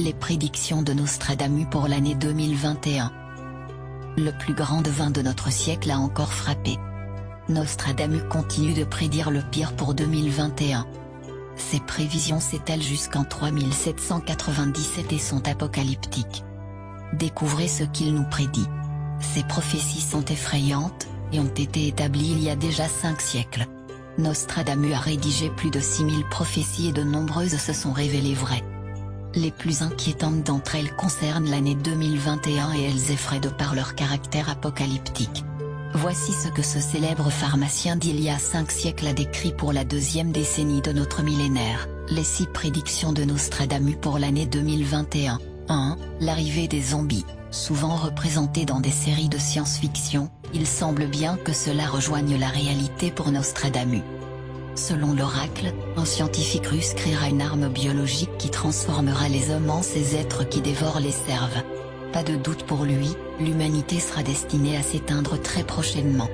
Les prédictions de Nostradamus pour l'année 2021. Le plus grand devin de notre siècle a encore frappé. Nostradamus continue de prédire le pire pour 2021. Ses prévisions s'étalent jusqu'en 3797 et sont apocalyptiques. Découvrez ce qu'il nous prédit. Ces prophéties sont effrayantes, et ont été établies il y a déjà 5 siècles. Nostradamus a rédigé plus de 6000 prophéties et de nombreuses se sont révélées vraies. Les plus inquiétantes d'entre elles concernent l'année 2021 et elles effraient de par leur caractère apocalyptique. Voici ce que ce célèbre pharmacien d'il y a 5 siècles a décrit pour la 2e décennie de notre millénaire, les 6 prédictions de Nostradamus pour l'année 2021. 1. L'arrivée des zombies. Souvent représentés dans des séries de science-fiction, il semble bien que cela rejoigne la réalité pour Nostradamus. Selon l'oracle, un scientifique russe créera une arme biologique qui transformera les hommes en ces êtres qui dévorent les cerves. Pas de doute pour lui, l'humanité sera destinée à s'éteindre très prochainement.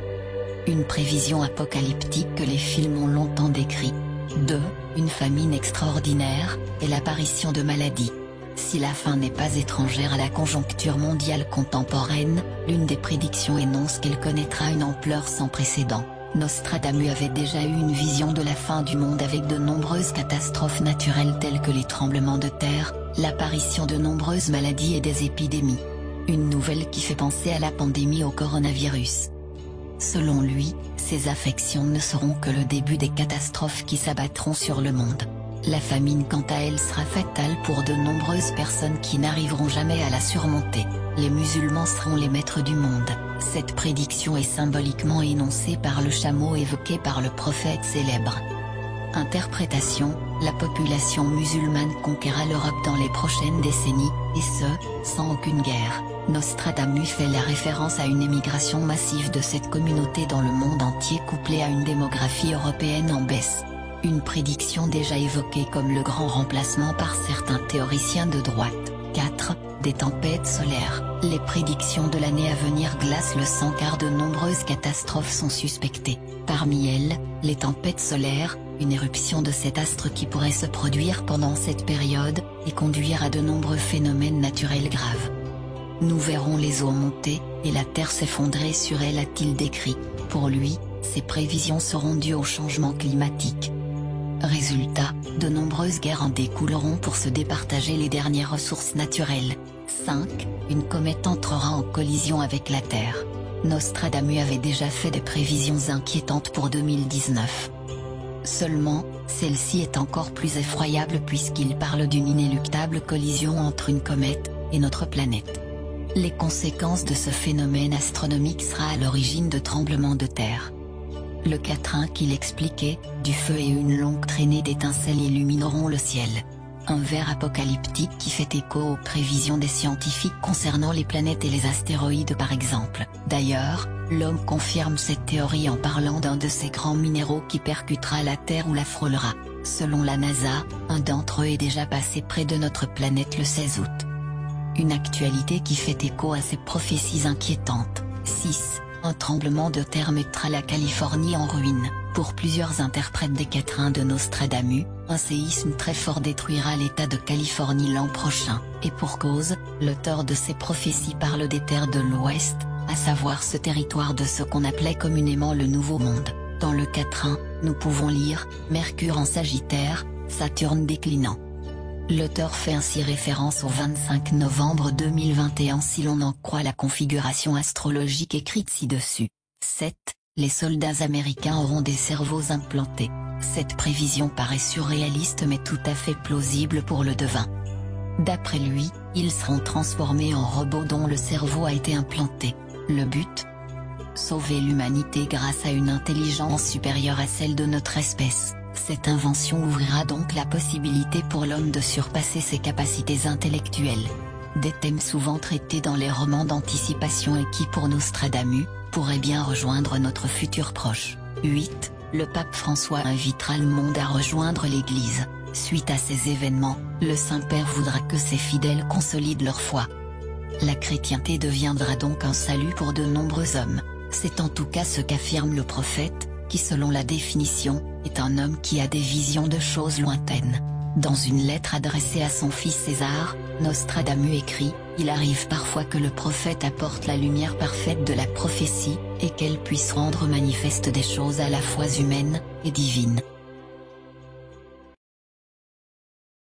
Une prévision apocalyptique que les films ont longtemps décrit. 2. Une famine extraordinaire, et l'apparition de maladies. Si la faim n'est pas étrangère à la conjoncture mondiale contemporaine, l'une des prédictions énonce qu'elle connaîtra une ampleur sans précédent. Nostradamus avait déjà eu une vision de la fin du monde avec de nombreuses catastrophes naturelles telles que les tremblements de terre, l'apparition de nombreuses maladies et des épidémies. Une nouvelle qui fait penser à la pandémie au coronavirus. Selon lui, ces affections ne seront que le début des catastrophes qui s'abattront sur le monde. La famine quant à elle sera fatale pour de nombreuses personnes qui n'arriveront jamais à la surmonter. Les musulmans seront les maîtres du monde. Cette prédiction est symboliquement énoncée par le chameau évoqué par le prophète célèbre. Interprétation, la population musulmane conquérera l'Europe dans les prochaines décennies, et ce, sans aucune guerre. Nostradamus fait la référence à une émigration massive de cette communauté dans le monde entier couplée à une démographie européenne en baisse. Une prédiction déjà évoquée comme le grand remplacement par certains théoriciens de droite. 4. Des tempêtes solaires. Les prédictions de l'année à venir glacent le sang car de nombreuses catastrophes sont suspectées. Parmi elles, les tempêtes solaires, une éruption de cet astre qui pourrait se produire pendant cette période, et conduire à de nombreux phénomènes naturels graves. Nous verrons les eaux monter, et la terre s'effondrer sur elle, a-t-il décrit. Pour lui, ces prévisions seront dues au changement climatique. Résultat, de nombreuses guerres en découleront pour se départager les dernières ressources naturelles. 5. Une comète entrera en collision avec la Terre. Nostradamus avait déjà fait des prévisions inquiétantes pour 2019. Seulement, celle-ci est encore plus effroyable puisqu'il parle d'une inéluctable collision entre une comète et notre planète. Les conséquences de ce phénomène astronomique sera à l'origine de tremblements de terre. Le quatrain qu'il expliquait, du feu et une longue traînée d'étincelles illumineront le ciel. Un vers apocalyptique qui fait écho aux prévisions des scientifiques concernant les planètes et les astéroïdes par exemple. D'ailleurs, l'homme confirme cette théorie en parlant d'un de ces grands minéraux qui percutera la Terre ou la frôlera. Selon la NASA, un d'entre eux est déjà passé près de notre planète le 16 août. Une actualité qui fait écho à ces prophéties inquiétantes. 6. Un tremblement de terre mettra la Californie en ruine. Pour plusieurs interprètes des quatrains de Nostradamus, un séisme très fort détruira l'État de Californie l'an prochain, et pour cause, l'auteur de ces prophéties parle des terres de l'Ouest, à savoir ce territoire de ce qu'on appelait communément le Nouveau Monde. Dans le quatrain, nous pouvons lire « Mercure en Sagittaire, Saturne déclinant ». L'auteur fait ainsi référence au 25 novembre 2021 si l'on en croit la configuration astrologique écrite ci-dessus. 7. Les soldats américains auront des cerveaux implantés. Cette prévision paraît surréaliste mais tout à fait plausible pour le devin. D'après lui, ils seront transformés en robots dont le cerveau a été implanté. Le but ? Sauver l'humanité grâce à une intelligence supérieure à celle de notre espèce. Cette invention ouvrira donc la possibilité pour l'homme de surpasser ses capacités intellectuelles. Des thèmes souvent traités dans les romans d'anticipation et qui pour Nostradamus, pourraient bien rejoindre notre futur proche. 8. Le pape François invitera le monde à rejoindre l'Église. Suite à ces événements, le Saint-Père voudra que ses fidèles consolident leur foi. La chrétienté deviendra donc un salut pour de nombreux hommes. C'est en tout cas ce qu'affirme le prophète, qui selon la définition, est un homme qui a des visions de choses lointaines. Dans une lettre adressée à son fils César, Nostradamus écrit « Il arrive parfois que le prophète apporte la lumière parfaite de la prophétie, et qu'elle puisse rendre manifeste des choses à la fois humaines et divines.